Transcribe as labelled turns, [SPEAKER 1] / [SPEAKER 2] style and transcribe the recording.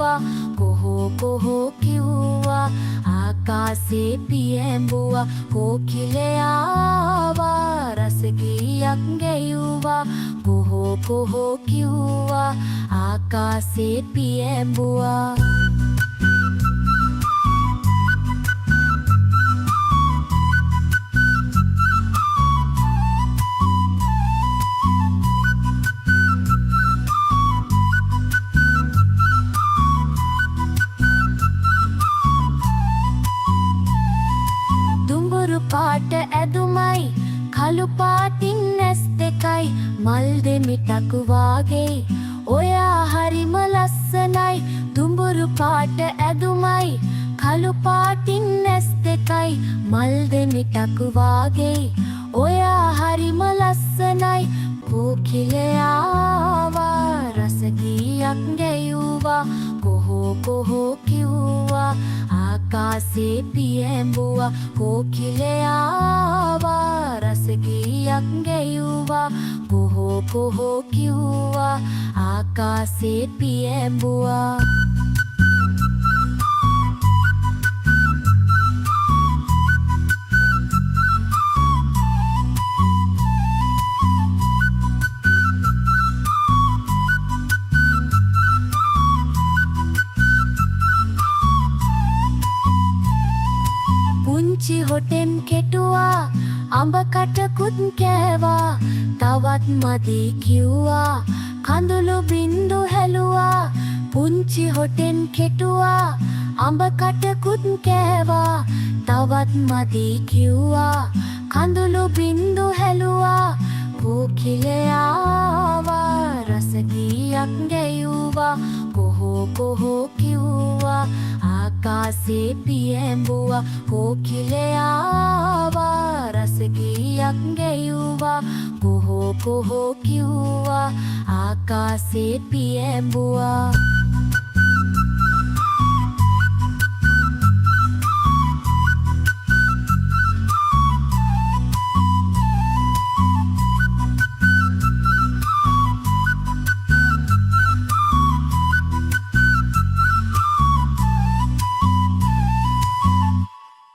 [SPEAKER 1] ගැයුවා කොහෝ කොහෝ කිව්වා ආකාසේ පියඹුවා කෝකිලයා ආවා රස ගීයක් ගැයුවා කොහෝ කොහෝ කිව්වා ආකාසේ පියඹුවා පාට ඇදුමයි කළු පාටින් නැස් දෙකයි මල් දෙමිටකු වාගේ ඔයා හරිම ලස්සනයි දුඹුරු පාට ඇදුමයි කළු පාටින් නැස් දෙකයි මල් දෙමිටකු වාගේ ඔයා හරිම ලස්සනයි කෝකිලයා ආවා රස ගීයක් ගැයුවා කොහෝ කොහෝ කිව්වා ආකාසේ පියඹුවා කෝකිලයා ආවා රස ගීයක් ගැයුවා කොහෝ කොහෝ කිව්වා ආකාසේ පියඹුවා පුංචි හොටෙන් කෙටුවා අඹ කටකුත් කෑවා තවත් මදි කිව්වා කඳුළු බින්දු හැලුවා පුංචි හොටෙන් කෙටුවා අඹ කටකුත් කෑවා තවත් මදි කිව්වා කඳුළු බින්දු හැලුවා කෝකිලයා ආවා රස ගීයක් ගැයුවා කොහෝ කොහෝ කිව්වා ආකාසේ පියඹුවා කෝකිලයා ආවා රස ගීයක් ගැයුවා කොහෝ කොහෝ කිව්වා ආකාසේ පියඹුවා